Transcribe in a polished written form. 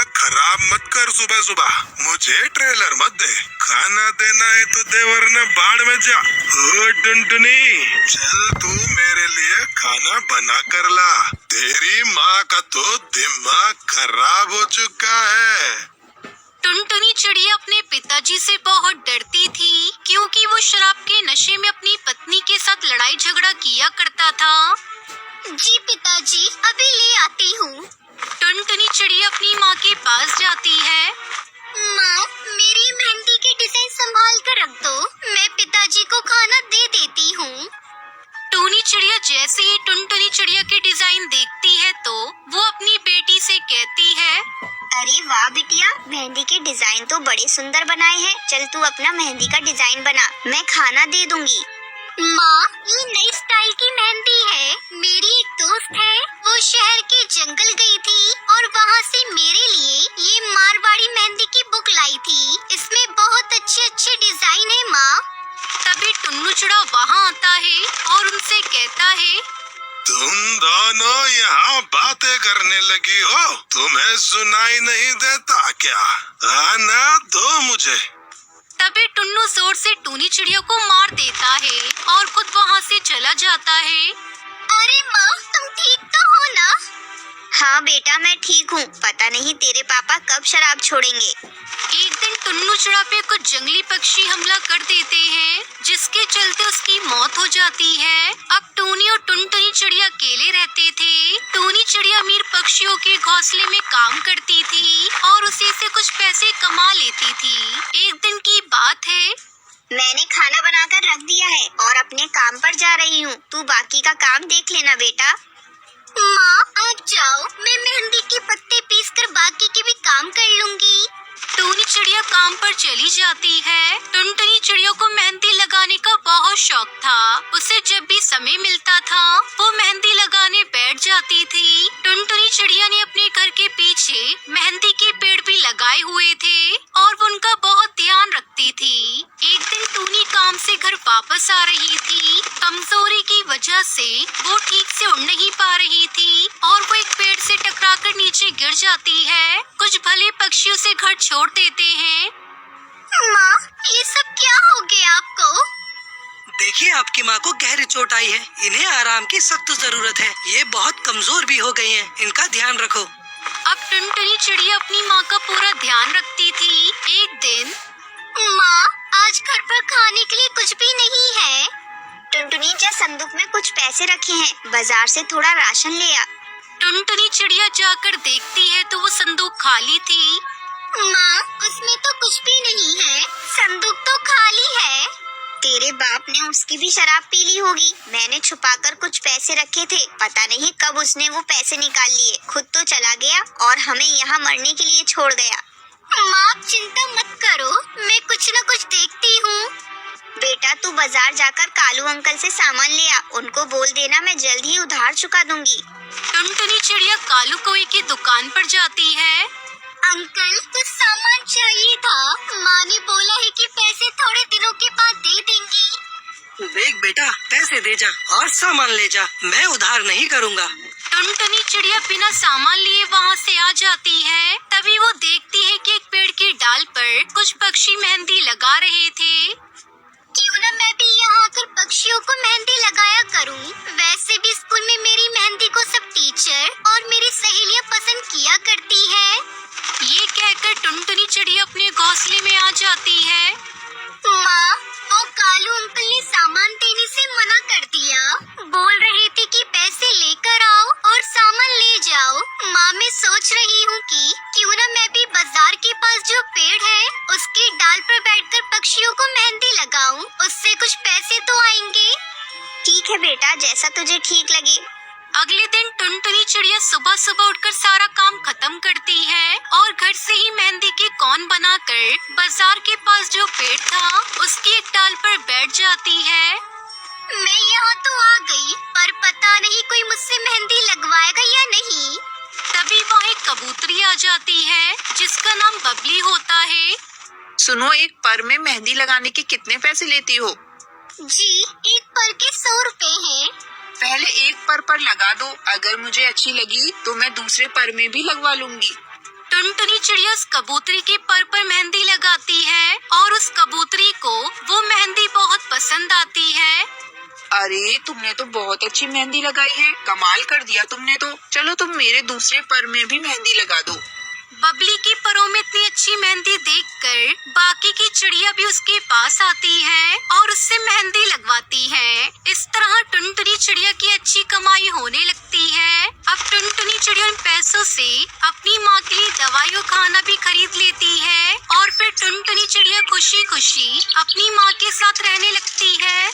दिमाग खराब मत कर सुबह सुबह। मुझे ट्रेलर मत दे। खाना देना है तो दे वरना बाढ़ में जा। ओ टुनटुनी, चल तू मेरे लिए खाना बना कर ला। तेरी माँ का तो दिमाग खराब हो चुका है। टुनटुनी चिड़िया अपने पिताजी से बहुत डरती थी, क्योंकि वो शराब के नशे में अपनी पत्नी के साथ लड़ाई झगड़ा किया करता था। जी पिताजी, अभी ले आती हूँ। टुनटुनी चिड़िया अपनी माँ के पास जाती है। माँ, मेरी मेहंदी की डिजाइन संभाल कर रख दो, मैं पिताजी को खाना दे देती हूँ। टूनी चिड़िया जैसे ही टुनटुनी चिड़िया की डिजाइन देखती है तो वो अपनी बेटी से कहती है, अरे वाह बिटिया, मेहंदी के डिजाइन तो बड़े सुंदर बनाए हैं। चल तू अपना मेहंदी का डिजाइन बना, मैं खाना दे दूंगी। माँ, ये नई स्टाइल की मेहंदी है। मेरी एक दोस्त है, वो शहर के जंगल गई थी और वहाँ से मेरे लिए ये मारवाड़ी मेहंदी की बुक लाई थी। इसमें बहुत अच्छे अच्छे डिजाइन है माँ। तभी टुन्नू चिड़ा वहाँ आता है और उनसे कहता है, तुम दोनों यहाँ बातें करने लगी हो? तुम्हें सुनाई नहीं देता क्या? आना दो मुझे। तभी टुन्नू जोर से टूनी चिड़िया को मार देता है और खुद वहाँ से चला जाता है। अरे माँ, तुम ठीक तो हो ना? हाँ बेटा, मैं ठीक हूँ। पता नहीं तेरे पापा कब शराब छोड़ेंगे। एक दिन टुन्नू चिड़ा पे कुछ जंगली पक्षी हमला कर देते हैं, जिसके चलते उसकी मौत हो जाती है। अब टूनी और टुनटुनी चिड़िया अकेले रहते थे। टूनी चिड़िया अमीर पक्षियों के घोंसले में काम करती थी और उसी से कुछ पैसे कमा लेती थी। एक दिन की बात है, मैंने खाना बनाकर रख दिया है और अपने काम पर जा रही हूँ। तू बाकी का काम देख लेना बेटा। माँ, आप जाओ, मैं मेहंदी के पत्ते पीसकर बाकी के भी काम कर लूंगी। टूनी चिड़िया काम पर चली जाती है। टुनटुनी चिड़िया को मेहंदी लगाने का बहुत शौक था। उसे जब भी समय मिलता था वो मेहंदी लगाने बैठ जाती थी। टुनटुनी चिड़िया ने अपने घर के पीछे मेहंदी के पेड़ भी लगाए हुए थे और वो उनका बहुत ध्यान रखती थी। एक दिन टूनी काम से घर वापस आ रही थी। कमजोरी की वजह से वो ठीक से उड़ नहीं पा रही थी और वो एक पेड़ से टकराकर नीचे गिर जाती है। कुछ भले पक्षी उसे घर छोड़ देते हैं। माँ, ये सब क्या हो गया आपको? देखिए, आपकी माँ को गहरी चोट आई है। इन्हें आराम की सख्त जरूरत है। ये बहुत कमजोर भी हो गई हैं। इनका ध्यान रखो। अब टुनटुनी चिड़िया अपनी माँ का पूरा ध्यान रखती थी। एक दिन, माँ, आज घर पर खाने के लिए कुछ भी नहीं है। टुनटुनी, जा संदूक में कुछ पैसे रखे हैं, बाजार से थोड़ा राशन ले आ। टुनटुनी चिड़िया जाकर देखती है तो वो संदूक खाली थी। माँ, उसमें तो कुछ भी नहीं है, संदूक तो खाली है। तेरे बाप ने उसकी भी शराब पी ली होगी। मैंने छुपाकर कुछ पैसे रखे थे, पता नहीं कब उसने वो पैसे निकाल लिए। खुद तो चला गया और हमें यहाँ मरने के लिए छोड़ गया। माँ, चिंता मत करो, मैं कुछ न कुछ देखती हूँ। बेटा, तू बाजार जाकर कालू अंकल से सामान ले आ। उनको बोल देना मैं जल्द ही उधार चुका दूंगी। टुनटुनी चिड़िया कालू कौवे की दुकान पर जाती है। अंकल, कुछ सामान चाहिए था। माँ ने बोला है कि पैसे थोड़े दिनों के बाद दे देंगी। देख बेटा, पैसे दे जा और सामान ले जा। मैं उधार नहीं करूँगा। टुनटुनी चिड़िया बिना सामान लिए वहाँ से आ जाती है। तभी वो देखती है कि एक पेड़ की डाल पर कुछ पक्षी मेहंदी लगा रहे थे। क्यों न मैं भी यहाँ आकर पक्षियों को मेहंदी लगाया करूँ। वैसे भी स्कूल में मेरी मेहंदी को सब टीचर और मेरी सहेलियाँ पसंद किया करती है। ये कहकर टुनटुनी चिड़िया अपने घोंसले में आ जाती है। माँ, वो कालू अंकल ने सामान देने से मना कर दिया। बोल रहे थे कि पैसे लेकर आओ और सामान ले जाओ। माँ, मैं सोच रही हूँ कि क्यों न मैं भी बाजार के पास जो पेड़ है उसकी डाल पर बैठकर पक्षियों को मेहंदी लगाऊं। उससे कुछ पैसे तो आएंगे। ठीक है बेटा, जैसा तुझे ठीक लगे। अगले दिन टुनटुनी चिड़िया सुबह सुबह उठकर सारा काम खत्म करती है और घर से ही मेहंदी के कोन बनाकर बाजार के पास जो पेड़ था उसकी एक डाल पर बैठ जाती है। मैं यहाँ तो आ गई, पर पता नहीं कोई मुझसे मेहंदी लगवाएगा या नहीं। तभी वहाँ एक कबूतरी आ जाती है जिसका नाम बबली होता है। सुनो, एक पर में मेहंदी लगाने के कितने पैसे लेती हो? जी, एक पर के 100 रुपए हैं। पहले एक पर लगा दो, अगर मुझे अच्छी लगी तो मैं दूसरे पर में भी लगवा लूंगी। टुनटुनी चिड़िया उस कबूतरी के पर मेहंदी लगाती है और उस कबूतरी को वो मेहंदी बहुत पसंद आती है। अरे तुमने तो बहुत अच्छी मेहंदी लगाई है, कमाल कर दिया तुमने तो। चलो तुम मेरे दूसरे पर में भी मेहंदी लगा दो। बबली के परों में इतनी अच्छी मेहंदी देखकर बाकी की चिड़िया भी उसके पास आती है और उससे मेहंदी लगवाती है। इस तरह टुनटुनी चिड़िया की अच्छी कमाई होने लगती है। अब टुनटुनी चिड़िया उन पैसों से अपनी माँ के लिए दवाई और खाना भी खरीद लेती है और फिर टुनटुनी चिड़िया खुशी खुशी अपनी माँ के साथ रहने लगती है।